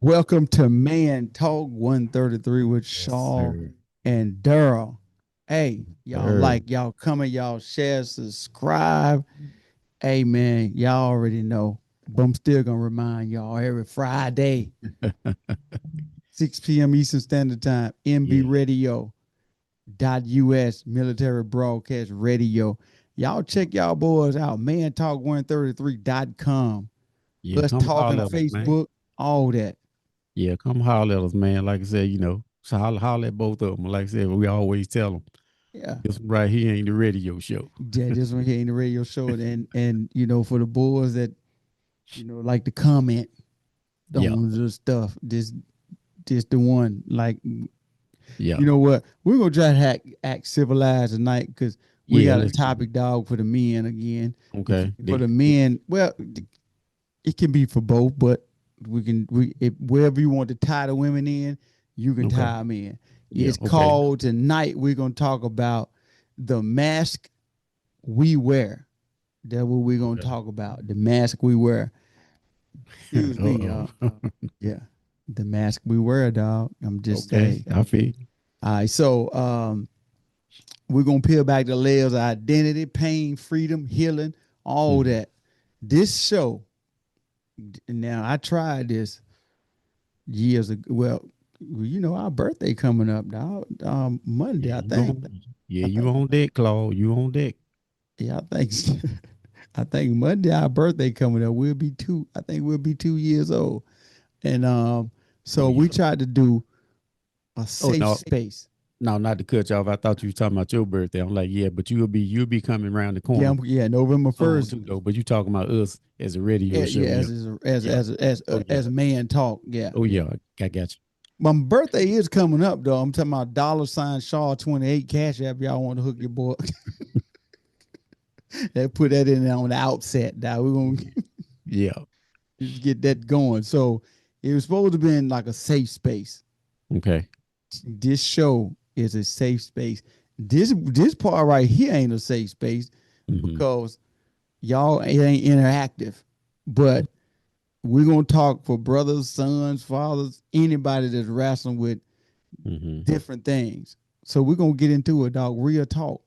Welcome to Man Talk 133 with Yes, Shaw sir. and Daryl. Hey, y'all Sir. like y'all comment, y'all share, subscribe. Hey man, y'all already know. But I'm still gonna remind y'all every Friday, 6 p.m. Eastern Standard Time, MB Yeah. Radio .us military broadcast radio. Y'all check y'all boys out, mantalk133.com. Yeah. Us Come talking holler at us, man. Facebook, all that. Yeah. Come holler at us, man. Like I said, so holler at both of them. Like I said, we always tell them Yeah. this right here ain't the radio show. Yeah, this one here in the radio show, and for the boys that like to comment Yeah. on the stuff, this the one. Like, Yeah. you know what? We're gonna try to act civilized tonight because we Yeah. got a Let's topic, dog, for the men again. If okay. for the men, well, it can be for both, but wherever you want to tie the women in, you can Okay. tie them in. Yeah. It's Okay. called tonight. We're gonna talk about the mask we wear. That's what we're gonna Okay. talk about. The mask we wear. Excuse me, Uh-oh. y'all. Yeah, the mask we wear, dog. I'm just Okay. saying. I feel All right, so we're gonna peel back the layers of identity, pain, freedom, healing, all mm-hmm. that. This show. Now I tried this years ago. Well, our birthday coming up, dog. Monday, Yeah, I think. I you think. on deck, Claude. You on deck. Yeah, I think. I think Monday our birthday coming up. We'll be two. I think we'll be 2 years old. And Oh so we yeah. tried to do a Oh safe no. space. No, not to cut you off. I thought you were talking about your birthday. I'm like, yeah, but you'll be coming around the Yeah, corner yeah, November soon 1st. too, though. But you talking about us as a radio Yeah, show, yeah, yeah, yeah. Oh yeah, as a man talk. Yeah. oh yeah. I got you. My birthday is coming up though. I'm talking about $ Shaw 28 Cash App. Y'all want to hook your boy. They put that in there on the outset. Now we're gonna Yeah. just get that going. So it was supposed to be in like a safe space. Okay. This show is a safe space. This part right here ain't a safe space Mm-hmm. because y'all it ain't interactive. But we're gonna talk for brothers, sons, fathers, anybody that's wrestling with Mm-hmm. different things. So we're gonna get into it, dog. Real talk,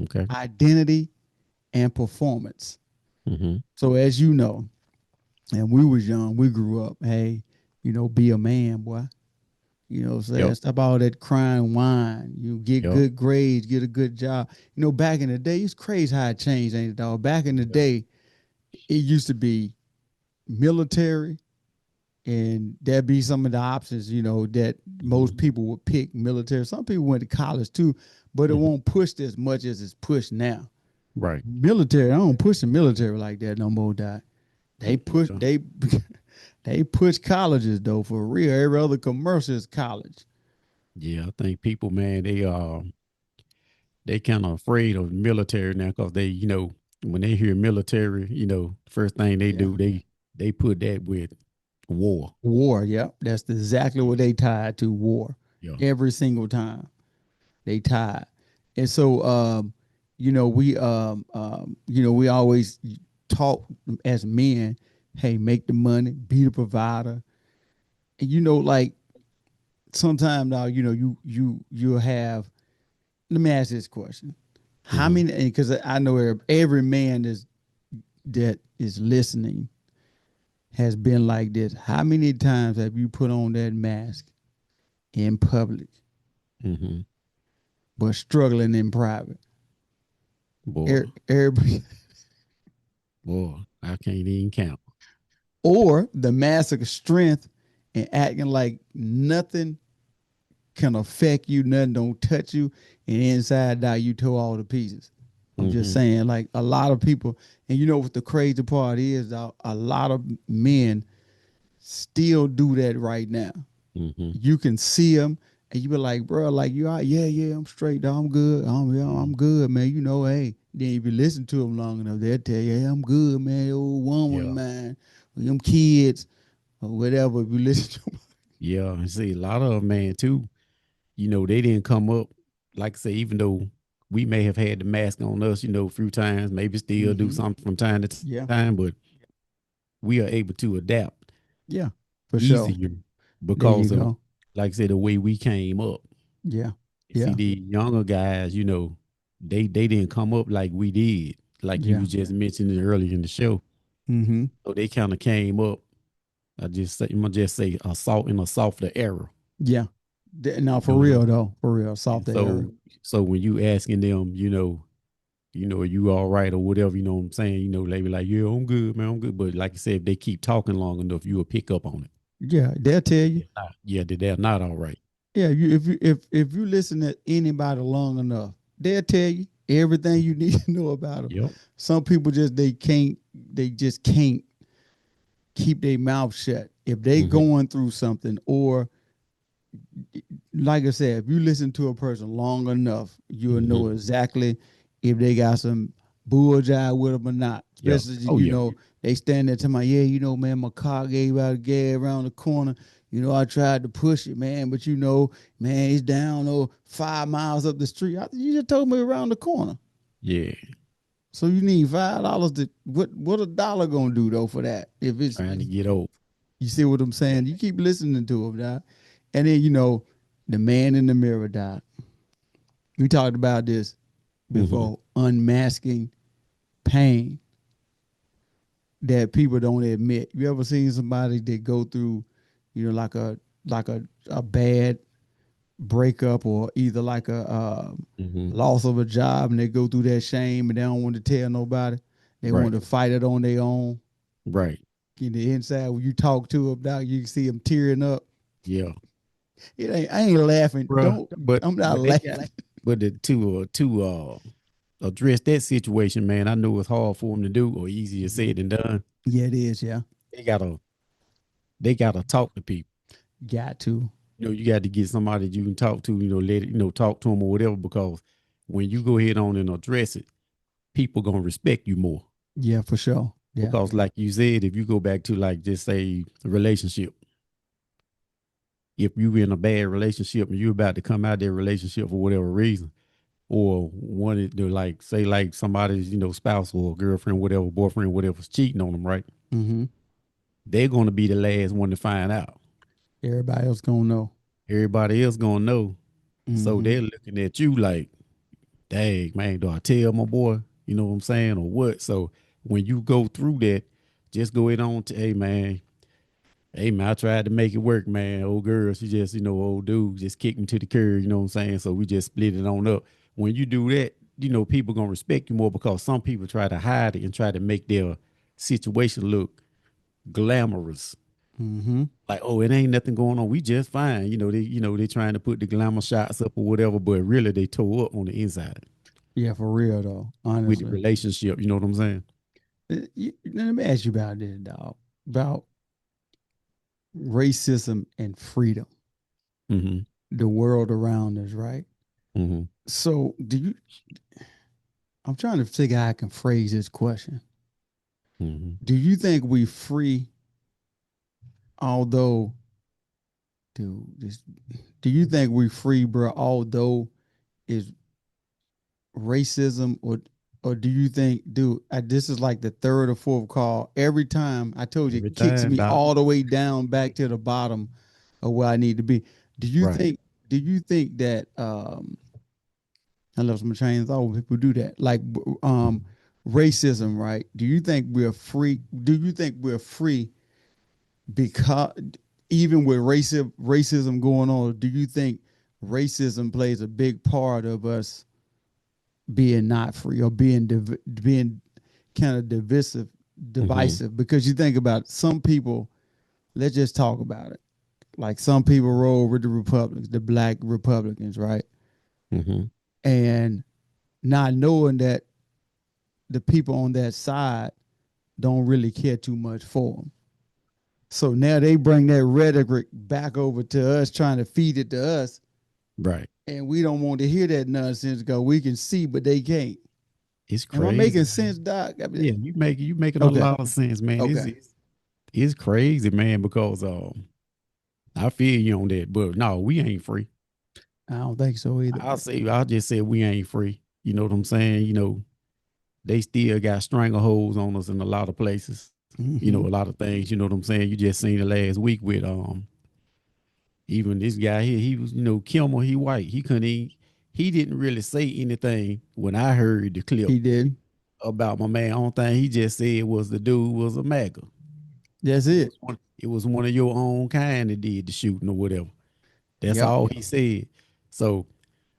Okay. identity, and performance. Mm-hmm. So as you know, and we was young, we grew up. Hey, be a man, boy. What I'm saying? Yep. Stop all that crying whine. You get Yep. good grades, get a good job. Back in the day, it's crazy how it changed, ain't it, dog? Back in the Yeah. day, it used to be military, and there'd be some of the options, that most Mm-hmm. people would pick military. Some people went to college too, but it Mm-hmm. won't push as much as it's pushed now. Right. Military, I don't push the military like that no more, dog. They push Yeah. they they push colleges though for real. Every other commercial is college. Yeah. I think people, man, they kind of afraid of the military now because when they hear military, first thing they Yeah. do, they put that with war. War, yep. That's exactly what they tied to war. Yeah. Every single time they tied. And so we always talk as men, hey, make the money, be the provider. And like sometimes now, you'll have, let me ask this question. How Mm-hmm. many, because I know every man that is listening has been like this. How many times have you put on that mask in public Mm-hmm. but struggling in private? Boy, Everybody, boy, I can't even count. or the mask of strength and acting like nothing can affect you, nothing don't touch you, and inside out you tore all the pieces. I'm just Mm-hmm. saying, like a lot of people, and you know what the crazy part is, a lot of men still do that right now. Mm-hmm. You can see them, and you be like, bro, like you are, yeah, yeah, I'm straight, dog, I'm good, I'm Mm-hmm. good, man. Hey, then if you listen to them long enough, they'll tell you, hey, I'm good, man. Old woman, Yeah. man, them kids or whatever. If you listen to them, Yeah. And see, a lot of 'em, man, too, they didn't come up, like I say, even though we may have had the mask on us, a few times, maybe still do mm-hmm. something from time to Yeah, time, but we are able to adapt yeah, for sure. easier There you because of, go. like I said, the way we came up. Yeah. See, Yeah. the younger guys, they didn't come up like we did, like you Yeah. was just mentioning earlier in the show. Mm-hmm. So they kind of came up. I'm gonna just say a salt in a softer era. Yeah. Now, You for know what I'm real saying? though, for real, And soft air. so when you asking them, are you all right or whatever, you know what I'm saying? They be like, yeah, I'm good, man, I'm good. But like I said, if they keep talking long enough, you will pick up on it. Yeah, they'll tell you. That they're not all right. Yeah, if you listen to anybody long enough, they'll tell you everything you need to know about them. Yep. Some people they just can't keep their mouth shut if they Mm-hmm. going through something, or like I said, if you listen to a person long enough, you'll know Mm-hmm. exactly if they got some bull jive with them or not. Yeah. Especially, Oh yeah. they stand there to my, yeah, man, my car gave out a gas around the corner. I tried to push it, man, but man, it's down 5 miles up the street. You just told me around the corner. Yeah. So you need $5 to what a dollar gonna do though for that? If it's Trying to get over. you see what I'm saying? You keep listening to him, dog. And then the man in the mirror, dog. We talked about this Mm-hmm. before. Unmasking pain that people don't admit. You ever seen somebody that go through, like a bad breakup, or either like a Mm-hmm. loss of a job, and they go through that shame and they don't want to tell nobody. They want Right. to fight it on their own. Right. In the inside, when you talk to them, now you can see them tearing up. Yeah. I ain't laughing. Bruh. Don't. But I'm not but they got laughing. but to address that situation, man, I know it's hard for them to do or easier Mhm. said than done. Yeah, it is. Yeah, They gotta they gotta talk to people. got to. You got to get somebody that you can talk to, let it, talk to them or whatever, because when you go ahead on and address it, people gonna respect you more. Yeah, for sure. Yeah. Because like you said, if you go back to like just say a relationship, if you in a bad relationship and you about to come out of that relationship for whatever reason, or wanted to like say like somebody's, spouse or girlfriend, whatever, boyfriend, whatever's cheating on them, right? Mm-hmm. They're gonna be the last one to find out. Everybody else gonna know. Everybody else gonna know. So Mm-hmm. they're looking at you like, dang, man, do I tell my boy? You know what I'm saying? Or what? So when you go through that, just go ahead on to, hey man, I tried to make it work, man. Old girl, she just, old dude just kicked me to the curb, you know what I'm saying? So we just split it on up. When you do that, people gonna respect you more because some people try to hide it and try to make their situation look glamorous. Mm-hmm. Like, oh, it ain't nothing going on. We just fine. They trying to put the glamour shots up or whatever, but really they tore up on the inside Yeah, for real though. with the Honestly. relationship. You know what I'm saying? Let me ask you about this, dog. About racism and freedom. Mm-hmm. The world around us, right? Mm-hmm. So I'm trying to figure out how I can phrase this question. Mm-hmm. Do you think we free, although do this do you think we free, bro, although is racism, or do you think, dude, this is like the third or fourth call. Every time I told you, Every it kicks time, me doc. all the way down back to the bottom of where I need to be. Do you Right. think do you think that I love some train of thought when people do that. Like racism, right? Do you think we're free because even with racism going on, do you think racism plays a big part of us being not free, or being kind of Mm-hmm. divisive? Because you think about it, some people, let's just talk about it. Like some people roll with the Republicans, the black Republicans, right? Mm-hmm. And not knowing that the people on that side don't really care too much for them. So now they bring that rhetoric back over to us, trying to feed it to us, Right. and we don't want to hear that nonsense because we can see, but they can't. It's Am I crazy, making man. sense, Doc? I mean, Yeah, you making a okay, lot of sense, man. It's okay. it's, it's crazy, man, because I feel you on that, but no, we ain't free. I don't think so either. I'll just say we ain't free. You know what I'm saying? They still got strangleholds on us in a lot of places. A Mm-hmm. lot of things. You know what I'm saying? You just seen the last week with Even this guy here, he was, Kimmel, he white. He couldn't even, he didn't really say anything when I heard the clip He did. about my man. Only thing he just said was the dude was a MAGA. That's it. It was one of your own kind that did the shooting or whatever. That's Yep. all he said. So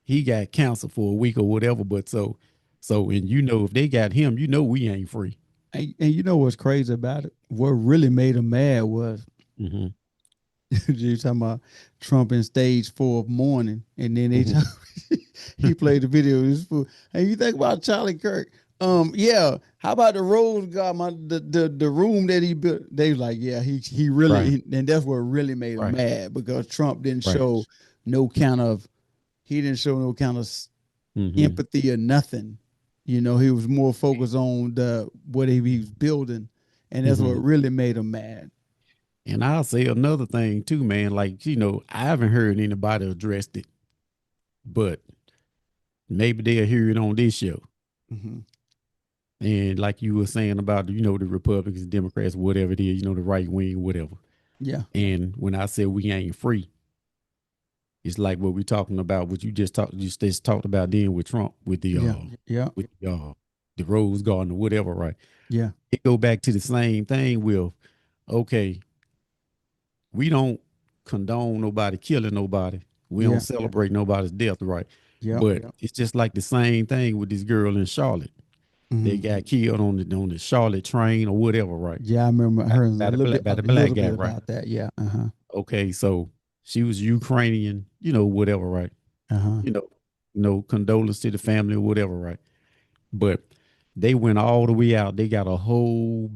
he got canceled for a week or whatever. But and if they got him, we ain't free. And you know what's crazy about it? What really made him mad was Mm-hmm. you talking about Trump in stage 4 of mourning, and then Mm-hmm. he played the video. This fool. And you think about Charlie Kirk? Yeah. How about the Rose Garden, the room that he built? They was like, yeah, he Right. really, and that's what really made him Right. mad because Trump didn't Right. show no kind of he didn't show no kind of Mm-hmm. empathy or nothing. You know, he was more focused on the what he was building, and that's what Mm-hmm. really made him mad. And I'll say another thing too, man. Like, I haven't heard anybody address it, but maybe they'll hear it on this show. Mm-hmm. And like you were saying about, the Republicans, Democrats, whatever it is, the right wing, whatever. Yeah. And when I said we ain't free, it's like what we're talking about, what you just talked about then with Trump, Yeah. Yeah. with the Rose Garden or whatever, right? Yeah. It go back to the same thing with, okay, we don't condone nobody killing nobody. We don't Yeah. celebrate nobody's death, right? Yeah. But it's just like the same thing with this girl in Charlotte. They Mm-hmm. got killed on the Charlotte train or whatever, right? Yeah, I remember hearing By a the black little guy, bit right? about that. Yeah. Uh-huh. Okay, so she was Ukrainian, whatever, right? Uh-huh. You know, condolence to the family or whatever, right? But they went all the way out. They got a whole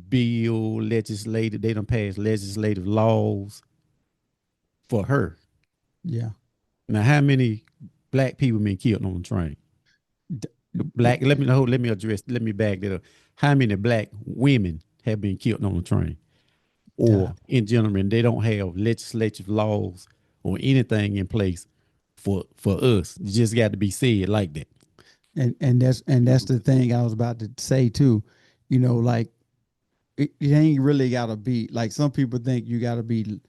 bill legislated. They done passed legislative laws for her. Yeah. Now, how many black people been killed on the train? D- Black. Let me back that up. How many black women have been killed on the train? Or uh, in general, they don't have legislative laws or anything in place for us. It just got to be said like that. and that's the thing I was about to say too. You know, like it ain't really gotta be like some people think you gotta be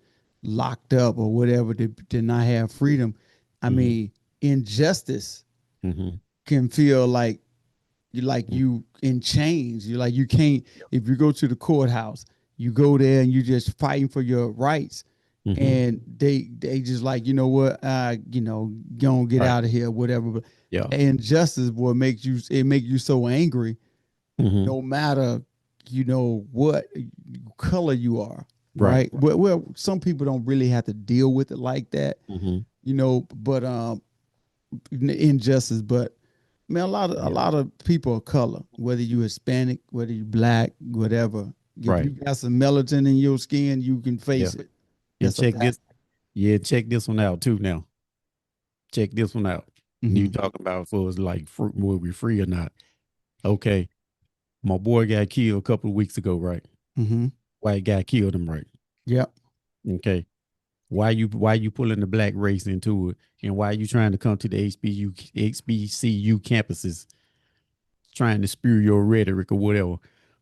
locked up or whatever to not have freedom. I Mm-hmm. mean, injustice Mm-hmm. can feel like you in chains. You like you can't if you go to the courthouse, you go there and you just fighting for your rights. Mm-hmm. And they just like, you know what, gonna get Right. out of here, whatever. But Yeah. injustice what makes you it make you so angry, Mm-hmm. no matter what color you are, Right. right? Well, some people don't really have to deal with it like that, Mm-hmm. but injustice. But man, a Yeah. lot of people of color, whether you Hispanic, whether you black, whatever, if you Right. got some melatonin in your skin, you can Yeah. face it. And That's a check fact. this. Yeah, check this one out too. Now, check this one out. You Mm-hmm. talking about for us like will we free or not? Okay, my boy got killed a couple of weeks ago, right? Mm-hmm. White guy killed him, right? Yep. Okay. Why you pulling the black race into it, and why you trying to come to the HBCU campuses trying to spew your rhetoric or whatever?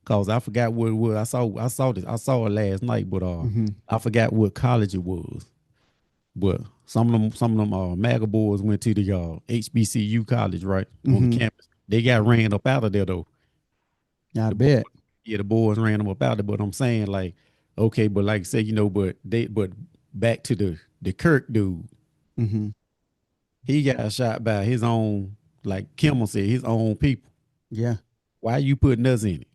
Cause I forgot what it was. I saw it last night, but Mm-hmm. I forgot what college it was. But some of them MAGA boys went to the HBCU college, right, on the Mm-hmm. campus. They got ran up out of there though. I The boy, bet. yeah, the boys ran them up out there. But I'm saying like, okay, but like say, but back to the Kirk dude, Mm-hmm. he got shot by his own, like Kimmel said, his own people. Yeah. Why you putting us in it?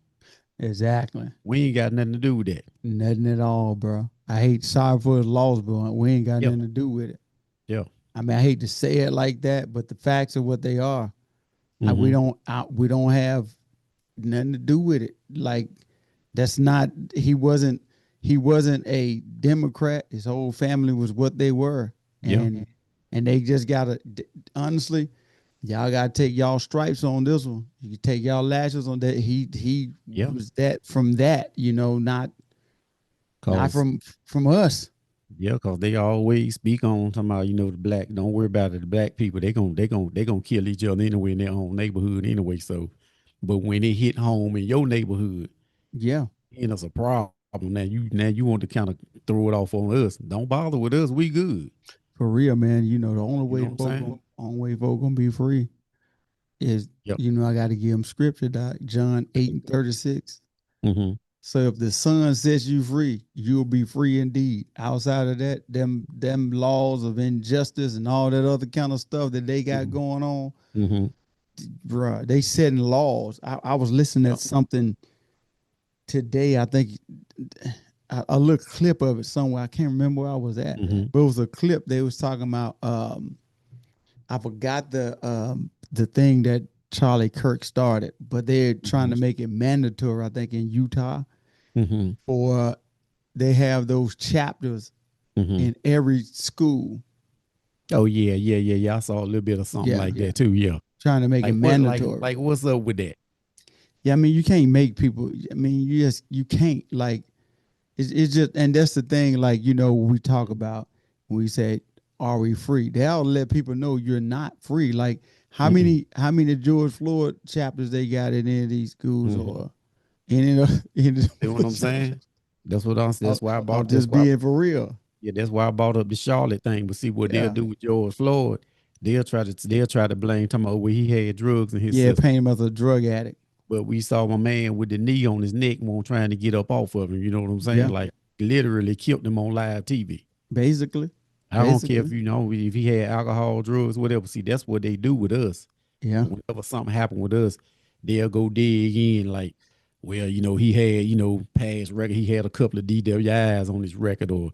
Exactly. We ain't got nothing to do with that. Nothing at all, bro. I hate sorry for his loss, but we ain't got Yeah, nothing to do with it. yeah. I mean, I hate to say it like that, but the facts are what they are. Mm-hmm. We don't have nothing to do with it. Like that's not he wasn't a Democrat. His whole family was what they were, Yeah. and they just gotta honestly, y'all gotta take y'all stripes on this one. You can take y'all lashes on that. He Yeah. was that from that, not Cause from us. Yeah, cause they always speak on talking about the black. Don't worry about it. The black people they gonna kill each other anyway in their own neighborhood anyway. So, but when it hit home in your neighborhood, Yeah, it's a problem. problem. Now you want to kind of throw it off on us. Don't bother with us. We good. For real, man. You know, the only You know way what I'm folk saying? gonna, only way folk gonna be free is, Yep. I got to give them scripture, Doc. John 8:36. Mm-hmm. So if the Son sets you free, you'll be free indeed. Outside of that, them laws of injustice and all that other kind of stuff that they got Mm-hmm. going on, Mm-hmm. bruh, they setting laws. I was listening to Yep. something today. I think I looked a clip of it somewhere. I can't remember where I was at, Mm-hmm. but it was a clip they was talking about. I forgot the thing that Charlie Kirk started, but they're trying to make it mandatory. I think in Utah, Mm-hmm. or they have those chapters Mm-hmm. in every school. Oh yeah, yeah, yeah, yeah. I saw a little bit of something Yeah, like that too. Yeah. trying to make it Like what? mandatory. Like what's up with that? Yeah, I mean you can't make people. I mean you can't like it's just, and that's the thing. Like when we talk about when we say are we free, they'll let people know you're not free. Like Mm-mm. how many George Floyd chapters they got in any of these schools Mm-hmm. or any of See what I'm saying? That's what I'm. That's why I I'm bought. That's just why. being for real. Yeah, that's why I brought up the Charlotte thing. But see what they'll Yeah, do with George Floyd. They'll try to blame talking about where he had drugs in his yeah, system. paint him as a drug addict. But we saw my man with the knee on his neck, won't trying to get up off of him. You know what I'm saying? Yeah, Like literally killed him on live TV. basically, I don't care if basically. if he had alcohol, drugs, whatever. See, that's what they do with us. Yeah, Whenever something happened with us, they'll go dig in like, well, he had, past record. He had a couple of DWIs on his record, or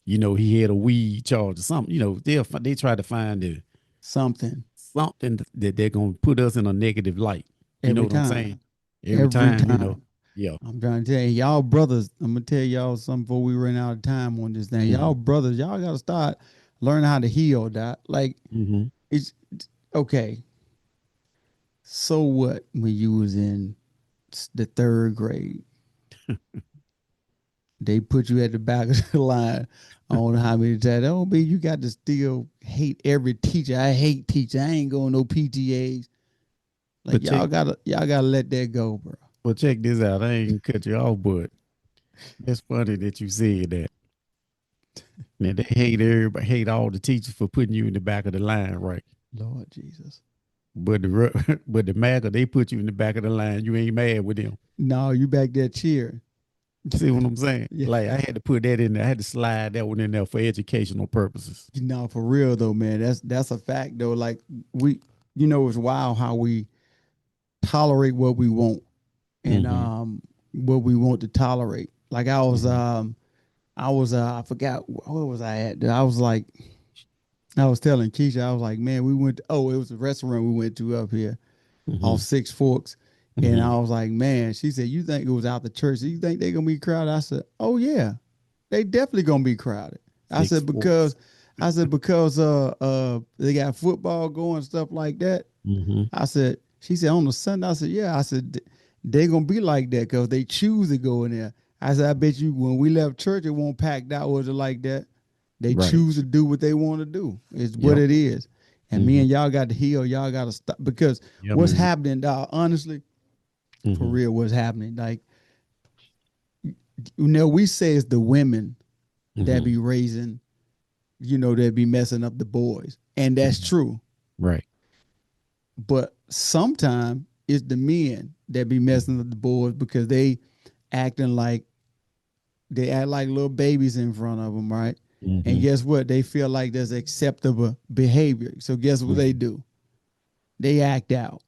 he had a weed charge or something. They try to find something something that they're gonna put us in a negative light. You know every what I'm time, saying? Every every time. time. Yeah. I'm trying to tell you, y'all brothers. I'm gonna tell y'all something before we run out of time on this thing. Y'all Mm-hmm. brothers, y'all gotta start learning how to heal. That like Mm-hmm. it's okay. So what when you was in the third grade? They put you at the back of the line. I don't know how many times. That don't mean you got to still hate every teacher. I hate teacher. I ain't going no PTAs. Like But check, y'all gotta let that go, bro. but check this out. I ain't gonna cut you off, but it's funny that you said that. Now they hate everybody, hate all the teachers for putting you in the back of the line, right? Lord Jesus. But but the MAGA, they put you in the back of the line. You ain't mad with them. No, you back there cheering. See what I'm saying? Yeah. Like I had to put that in there. I had to slide that one in there for educational purposes. For real though, man. That's a fact though. Like we, it's wild how we tolerate what we want and Mm-hmm. what we want to tolerate. Like Mm-hmm. I forgot where was I at. I was like I was telling Keisha, I was like, man, we went to, it was a restaurant we went to up here Mm-hmm. off Six Forks. And Mm-hmm. I was like, man, she said, you think it was out the church? You think they gonna be crowded? I said, oh yeah, they definitely gonna be crowded. I Six said forks. because they got football going, stuff like that. Mm-hmm. She said on the Sunday, I said, yeah. I said they gonna be like that because they choose to go in there. I said, I bet you when we left church, it won't packed out, was it like that? They Right. choose to do what they want to do. It's what Yep. it is. And me Mm-hmm. and y'all got to heal. Y'all got to stop because Yeah, what's man. happening, dog, honestly, for Mm-hmm. real, what's happening. Like, we say it's the women that Mm-hmm. be raising, that be messing up the boys. And that's Mm-hmm. true. Right. But sometimes it's the men that be messing up the boys because acting like they act like little babies in front of them, right? And Mm-hmm. guess what? They feel like there's acceptable behavior. So guess what they Mm-hmm. do? They act out.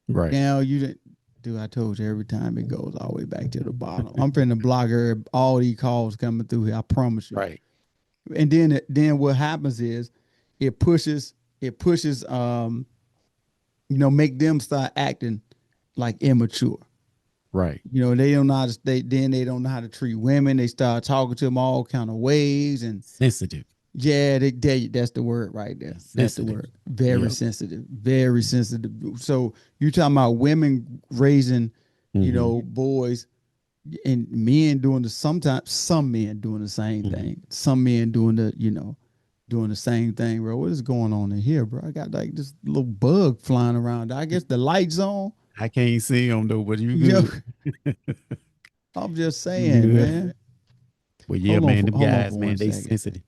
Right. Now you didn't. Dude, I told you every time it goes all the way back to the bottom. I'm finna block all these calls coming through here. I promise you. Right. And then what happens is it pushes make them start acting like immature. Right. They don't know how to they don't know how to treat women. They start talking to them all kind of ways, and Sensitive. yeah, that's the word right there. That's the Sensitive. word. Very Yep. sensitive. Very sensitive. So you talking about women raising, Mm-hmm. boys and men doing sometimes some men doing the same Mm-hmm. thing. Some men doing the same thing, bro. What is going on in here, bro? I got like this little bug flying around. I guess the lights on. I can't see them though, but you You know, good. I'm just You saying, good. man. But yeah, man, them Hold on guys, for one man, they second. sensitive.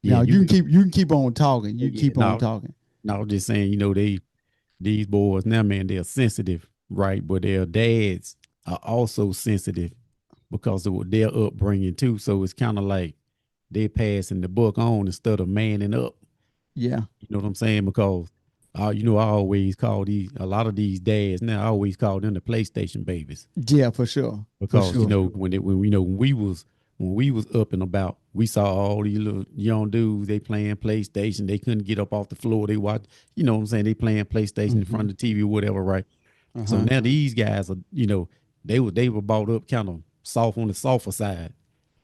Yeah, Now you good. you can keep on talking. You Yeah, keep on talking. no, just saying, these boys now, man, they're sensitive, right? But their dads are also sensitive because of what their upbringing too. So it's kind of like they passing the buck on instead of manning up. Yeah. You know what I'm saying? Because I always call a lot of these dads now. I always call them the PlayStation babies Yeah, for sure. For because sure. when we was up and about, we saw all these little young dudes. They playing PlayStation. They couldn't get up off the floor. They watch. You know what I'm saying? They playing PlayStation in Hmm. front of the TV or whatever, right? So Uh-huh. now these guys are, they were brought up kind of soft on the softer side.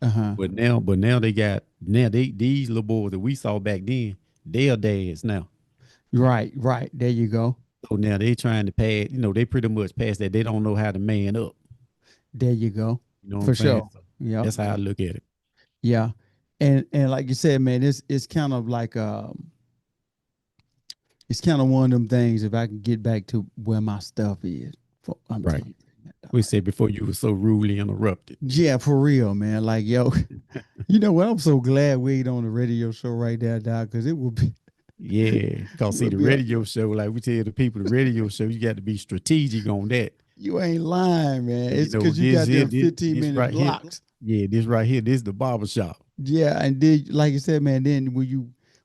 Uh-huh. But now these little boys that we saw back then, they are dads now. Right, right. There you go. So now they trying to pass, they pretty much pass that. They don't know how to man up. There you go. You know what I'm For saying? sure. So Yep. that's how I look at it. Yeah. And like you said, man, it's kind of like it's kind of one of them things. If I can get back to where my stuff is, I'm Right. telling you. That We right. said before you were so rudely interrupted. Yeah, for real, man. Like, yo, you know what? I'm so glad we ain't on the radio show right there, Doc, because Yeah. it Cause see would the be a, radio show, like we tell the people, the radio show, you got to be strategic on that. you ain't lying, man. And It's because you this got here, them 15 this minute right here. blocks. Yeah, this right here, this is the barber shop. Yeah, and then like you said, man, then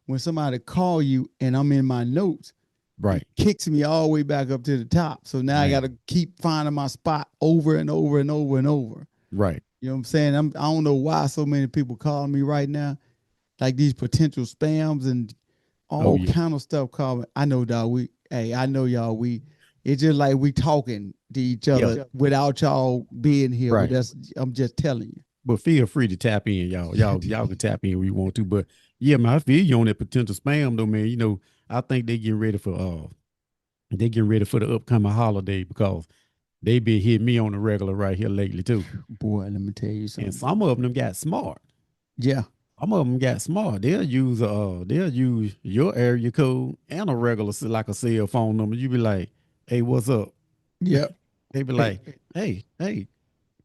when somebody call you and I'm in my notes, it Right. kicks me all the way back up to the top. So now I got Man. to keep finding my spot over and over and over and over. Right. You know what I'm saying? I don't know why so many people calling me right now, like these potential spams and Oh all yeah. kind of stuff calling. I know, dog. I know y'all. It's just like we talking to each Yeah. other without y'all being here. But Right. I'm just telling you. But feel free to tap in, y'all. Y'all can tap in where you want to. But yeah, man, I feel you on that potential spam though, man. I think they getting ready for the upcoming holiday because they been hitting me on the regular right here lately too. Boy, let me tell you And something. some of them got smart. Yeah, Some of them got smart. They'll use your area code and a regular like a cell phone number. You be like, hey, what's up? yep. They be like, hey,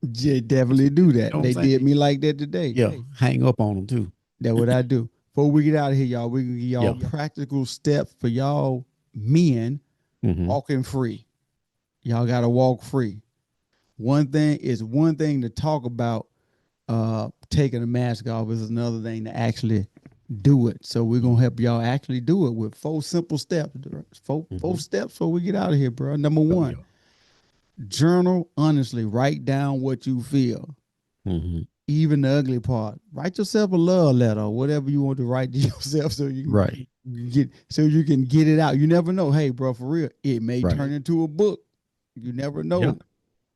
Yeah, definitely do you that. know what I'm They saying? did me like that today. Yeah, hang up on them too. That's what I do. Before we get out of here, y'all, we can give y'all Yeah. practical steps for y'all men Mm-hmm. walking free. Y'all got to walk free. One thing to talk about. Taking the mask off is another thing to actually do it. So we're gonna help y'all actually do it with 4 simple steps. Four Mm-hmm. steps before we get out of here, bro. Number Oh one, yeah. journal honestly. Write down what you feel, Mm-hmm. even the ugly part. Write yourself a love letter or whatever you want to write to yourself, so Right. you can get it out. You never know. Hey, bro, for real, it may Right. turn into a book. You never Yeah. know.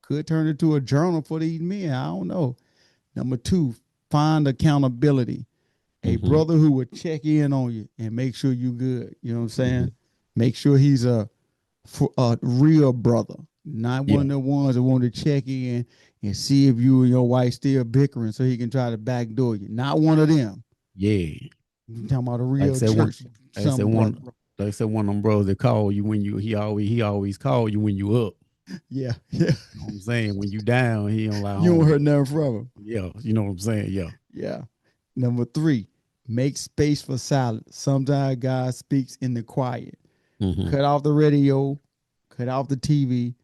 Could turn into a journal for these men. I don't know. Number two, find accountability. A Mm-hmm. brother who would check in on you and make sure you good. You know what I'm Mm-hmm. saying? Make sure he's a real brother, not one Yeah. of the ones that want to check in and see if you and your wife still bickering so he can try to backdoor you. Not one of them. Yeah. You talking about a Like I real said, one church like I said, some one brother. like I said, one of them brothers that call you when he always call you when you up. Yeah, yeah. You know what I'm saying? When you down, he don't like You don't home. hear nothing from him. Yeah, you know what I'm saying? Yeah. Yeah. Number three, make space for silence. Sometimes God speaks in the quiet. Mm-hmm. Cut off the radio, cut off the TV,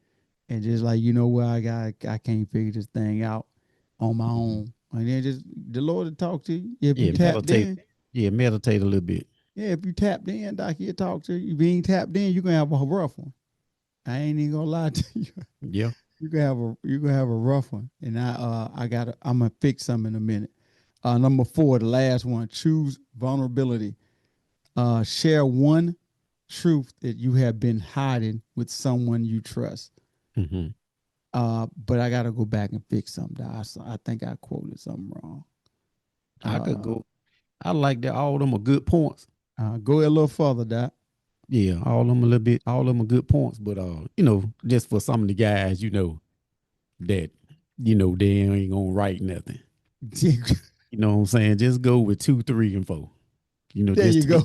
and just like, you know what, I can't figure this thing out on my Mm-hmm. own. And then just the Lord will talk to you. If you Yeah, tapped meditate. in, Yeah, meditate a little bit. yeah, if you tapped in, Doc, he'll talk to you. If you ain't tapped in, you're gonna have a rough one. I ain't even gonna lie to you. Yeah. You're gonna have a rough one. And I'm gonna fix some in a minute. Number four, the last one, choose vulnerability. Share one truth that you have been hiding with someone you trust. Mm-hmm. But I gotta go back and fix something. I think I quoted something wrong. I could Uh, go. I like that. All of them are good points. go a little further, Doc. Yeah, all of them a little bit. All of them are good points. But just for some of the guys, that they ain't gonna write nothing. You know what I'm saying? Just go with two, three, and four. There you go.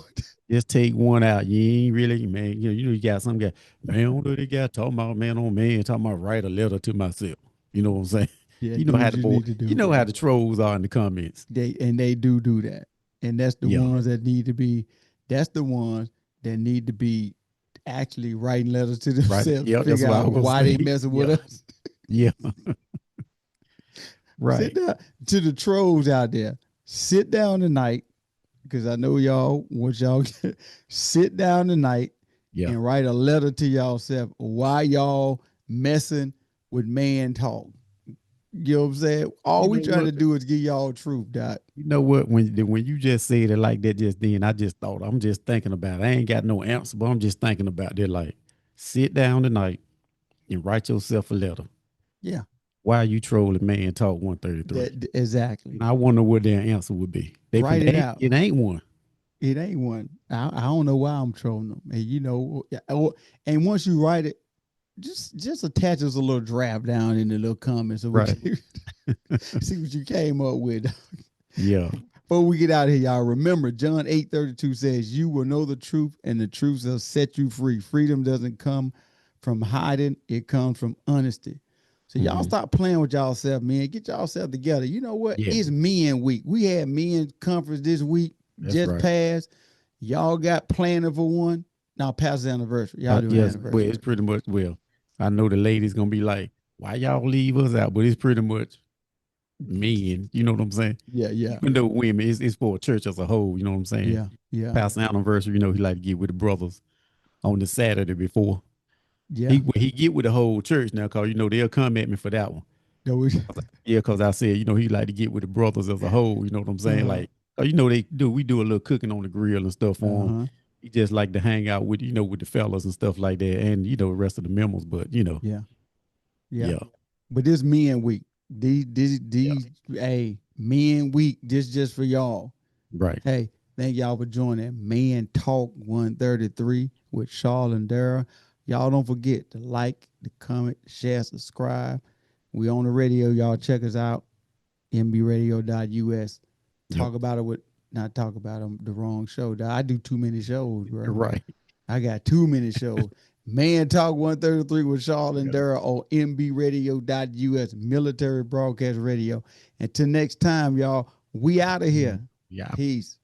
Just take one out. You ain't really, man. You got some guy, man. I don't know they got talking about man on man, talking about write a letter to myself. You know what I'm saying? Yeah, You know do how what the you boy, need to you do, know how bro. the trolls are in the comments. They do that, and that's the Yeah, ones that need to be. That's the ones that need to be actually writing letters to right. themselves to Yeah, that's figure what I out was why gonna they say. messing with Yeah, us. yeah, Sit right. down to the trolls out there. Sit down tonight because I know y'all want y'all sit down tonight Yeah, and write a letter to y'all self why y'all messing with man talk. You know what I'm saying? you All we know trying what? to do is give y'all truth, Doc. You know what? When you just said it like that just then, I just thought I'm just thinking about it. I ain't got no answer, but I'm just thinking about that. Like, sit down tonight and write yourself a letter. Yeah, Why are you trolling man talk 133? that exactly. And I wonder what their answer would be. Write it out. It ain't one. It ain't one. I don't know why I'm trolling them. And you know, and once you write it, just attach us a little draft down in the little comments so we Right. can see what you came up with. Yeah. Before we get out of here, y'all remember John 8:32 says, "You will know the truth, and the truth shall set you free." Freedom doesn't come from hiding; it comes from honesty. So y'all Hmm. stop playing with y'all self, man. Get y'all self together. You know what? Yeah. It's Men Week. We had Men Conference this week, That's just right. passed. Y'all got planning for one. Now, past the anniversary. Y'all doing Yes. Well, anniversary, it's right? pretty much, well, I know the ladies gonna be like, why y'all leave us out? But it's pretty much men. You know what I'm saying? Yeah, yeah, Even though women, it's for a church as a whole. You know what I'm saying? yeah, yeah, Pastor anniversary, you know, he like to get with the brothers on the Saturday before. yeah. He get with the whole church now, cause you know they'll come at me for that one. That was, Yeah, cause I said, you know, he like to get with the brothers as a whole. You know what I'm saying? uh, Like, you know, they do. We do a little cooking on the grill and stuff for him. huh. He just like to hang out with, you know, with the fellas and stuff like that, and you know, the rest of the members. But you know, Yeah, yeah. yeah, But this Men Week. yeah, Hey, Men Week. This just for y'all. right, Hey, thank y'all for joining Man Talk 133 with Charles and Dara. Y'all don't forget to like, to comment, share, subscribe. We on the radio. Y'all check us out. mbradio.us. yep, Talk about it with, not talk about them, the wrong show. I do too many shows, bro. right, I got too many shows. Man Talk 133 with Charles and yeah. Dara on mbradio.us, military broadcast radio. Until next time, y'all, we out of Mhm. here. Yeah. Peace.